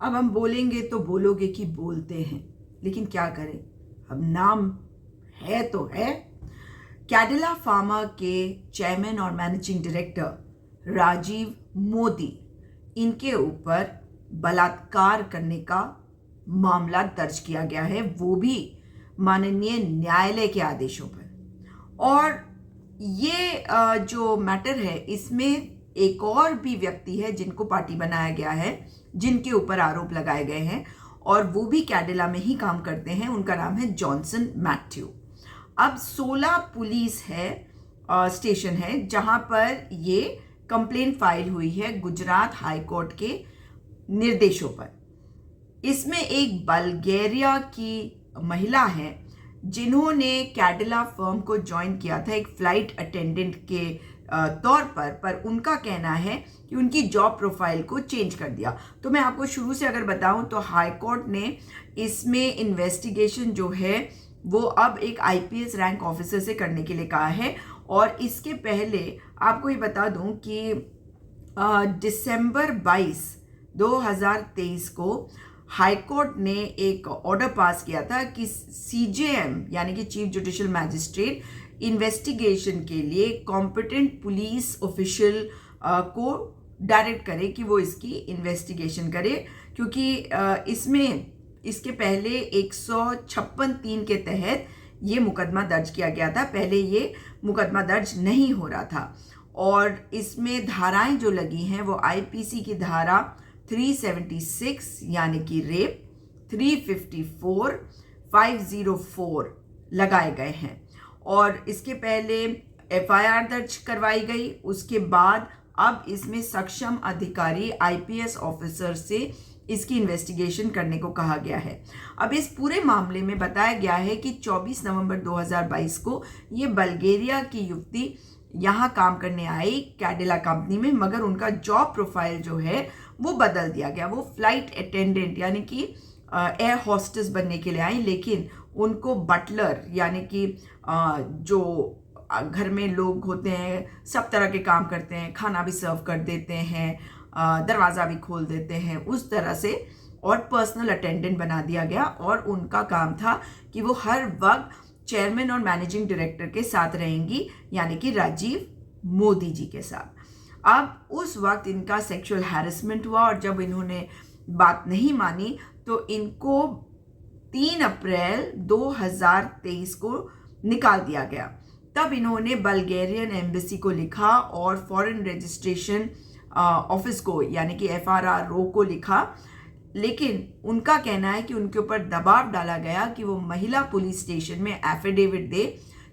अब हम बोलेंगे तो बोलोगे कि बोलते हैं, लेकिन क्या करें, अब नाम है तो है। कैडिला फार्मा के चेयरमैन और मैनेजिंग डायरेक्टर राजीव मोदी, इनके ऊपर बलात्कार करने का मामला दर्ज किया गया है, वो भी माननीय न्यायालय के आदेशों पर। और ये जो मैटर है, इसमें एक और भी व्यक्ति है जिनको पार्टी बनाया गया है, जिनके ऊपर आरोप लगाए गए हैं, और वो भी कैडिला में ही काम करते हैं। उनका नाम है जॉनसन मैथ्यू। अब 16 पुलिस है स्टेशन है जहां पर ये कंप्लेंट फाइल हुई है गुजरात हाई कोर्ट के निर्देशों पर। इसमें एक बल्गेरिया की महिला है जिन्होंने कैडिला फर्म को ज्वाइन किया था एक फ्लाइट अटेंडेंट के तौर पर उनका कहना है कि उनकी जॉब प्रोफाइल को चेंज कर दिया। तो मैं आपको शुरू से अगर बताऊं तो हाई कोर्ट ने इसमें इन्वेस्टिगेशन जो है वो अब एक आईपीएस रैंक ऑफिसर से करने के लिए कहा है। और इसके पहले आपको ये बता दूं कि दिसंबर 22, 2023 को हाई कोर्ट ने एक ऑर्डर पास किया था कि सीजेएम यानी कि चीफ जुडिशियल मैजिस्ट्रेट इन्वेस्टिगेशन के लिए कॉम्पिटेंट पुलिस ऑफिशियल को डायरेक्ट करे कि वो इसकी इन्वेस्टिगेशन करे, क्योंकि इसमें इसके पहले 156(3) के तहत ये मुकदमा दर्ज किया गया था। पहले ये मुकदमा दर्ज नहीं हो रहा था। और इसमें धाराएं जो लगी हैं वो आईपीसी की धारा 376 यानी कि रेप, 354, 504 लगाए गए हैं। और इसके पहले एफआईआर दर्ज करवाई गई। उसके बाद अब इसमें सक्षम अधिकारी आईपीएस ऑफिसर से इसकी इन्वेस्टिगेशन करने को कहा गया है। अब इस पूरे मामले में बताया गया है कि 24 नवंबर 2022 को ये बल्गेरिया की युवती यहाँ काम करने आई कैडिला कंपनी में, मगर उनका जॉब प्रोफाइल जो है वो बदल दिया गया। वो फ्लाइट अटेंडेंट यानी कि एयर हॉस्टेस बनने के लिए आई, लेकिन उनको बटलर यानी कि जो घर में लोग होते हैं, सब तरह के काम करते हैं, खाना भी सर्व कर देते हैं, दरवाज़ा भी खोल देते हैं, उस तरह से और पर्सनल अटेंडेंट बना दिया गया। और उनका काम था कि वो हर वक्त चेयरमैन और मैनेजिंग डायरेक्टर के साथ रहेंगी, यानी कि राजीव मोदी जी के साथ। अब उस वक्त इनका सेक्सुअल हैरेसमेंट हुआ और जब इन्होंने बात नहीं मानी तो इनको 3 अप्रैल 2023 को निकाल दिया गया। तब इन्होंने बल्गेरियन एम्बेसी को लिखा और फॉरेन रजिस्ट्रेशन ऑफिस को यानी कि FRRO को लिखा, लेकिन उनका कहना है कि उनके ऊपर दबाव डाला गया कि वो महिला पुलिस स्टेशन में एफिडेविट दे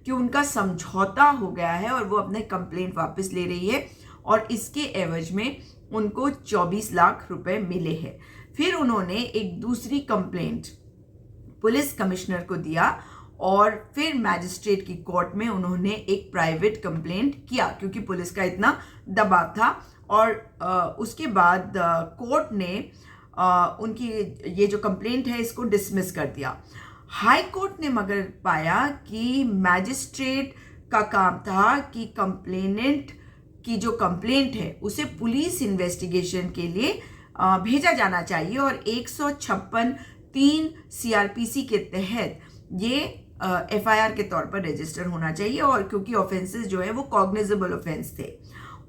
कि उनका समझौता हो गया है और वो अपने कंप्लेंट वापस ले रही है, और इसके एवज में उनको 24 लाख रुपए मिले हैं। फिर उन्होंने एक दूसरी कंप्लेंट पुलिस कमिश्नर को दिया और फिर मैजिस्ट्रेट की कोर्ट में उन्होंने एक प्राइवेट कंप्लेंट किया क्योंकि पुलिस का इतना दबाव था। और उसके बाद कोर्ट ने उनकी ये जो कंप्लेंट है इसको डिसमिस कर दिया। हाई कोर्ट ने मगर पाया कि मैजिस्ट्रेट का काम था कि कंप्लेनेंट की जो कंप्लेंट है उसे पुलिस इन्वेस्टिगेशन के लिए भेजा जाना चाहिए और 156(3) सीआरपीसी के तहत ये एफआईआर के तौर पर रजिस्टर होना चाहिए, और क्योंकि ऑफेंसेस जो है वो कॉग्निजेबल ऑफेंस थे।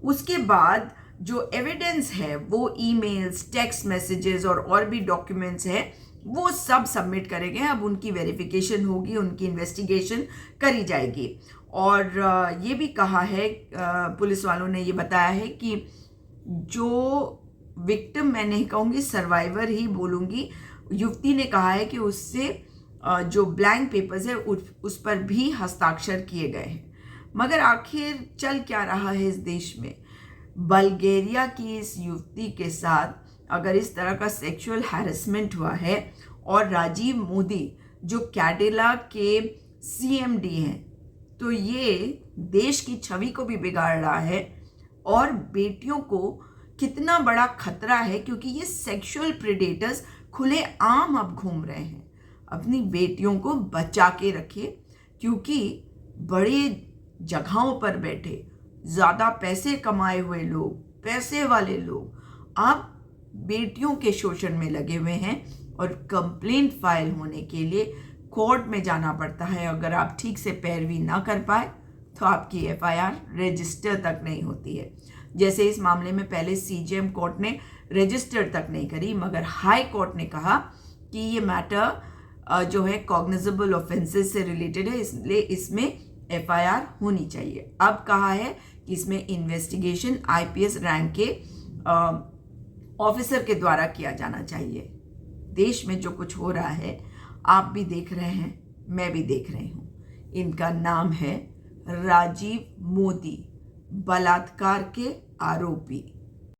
उसके बाद जो एविडेंस है वो ईमेल्स, टेक्स्ट मैसेजेस और भी डॉक्यूमेंट्स हैं वो सब सबमिट करेंगे। अब उनकी वेरिफिकेशन होगी, उनकी इन्वेस्टिगेशन करी जाएगी। और ये भी कहा है पुलिस वालों ने ये बताया है कि जो विक्टिम, मैं नहीं कहूँगी सर्वाइवर ही बोलूँगी, युवती ने कहा है कि उससे जो ब्लैंक पेपर्स है उस पर भी हस्ताक्षर किए गए हैं। मगर आखिर चल क्या रहा है इस देश में? बल्गेरिया की इस युवती के साथ अगर इस तरह का सेक्सुअल हैरेसमेंट हुआ है और राजीव मोदी जो कैडिला के CMD हैं, तो ये देश की छवि को भी बिगाड़ रहा है और बेटियों को कितना बड़ा खतरा है, क्योंकि ये सेक्सुअल प्रेडेटर्स खुले आम अब घूम रहे हैं। अपनी बेटियों को बचा के रखिए, क्योंकि बड़े जगहों पर बैठे ज़्यादा पैसे कमाए हुए लोग, पैसे वाले लोग अब बेटियों के शोषण में लगे हुए हैं और कंप्लेंट फाइल होने के लिए कोर्ट में जाना पड़ता है। अगर आप ठीक से पैरवी ना कर पाए तो आपकी एफआईआर रजिस्टर तक नहीं होती है। जैसे इस मामले में पहले सीजेएम कोर्ट ने रजिस्टर तक नहीं करी, मगर हाई कोर्ट ने कहा कि ये मैटर जो है कॉग्निजेबल ऑफेंसेस से रिलेटेड है, इसलिए इसमें एफआईआर होनी चाहिए। अब कहा है कि इसमें इन्वेस्टिगेशन आईपीएस रैंक के ऑफिसर के द्वारा किया जाना चाहिए। देश में जो कुछ हो रहा है आप भी देख रहे हैं, मैं भी देख रही हूँ। इनका नाम है राजीव मोदी, बलात्कार के आरोपी।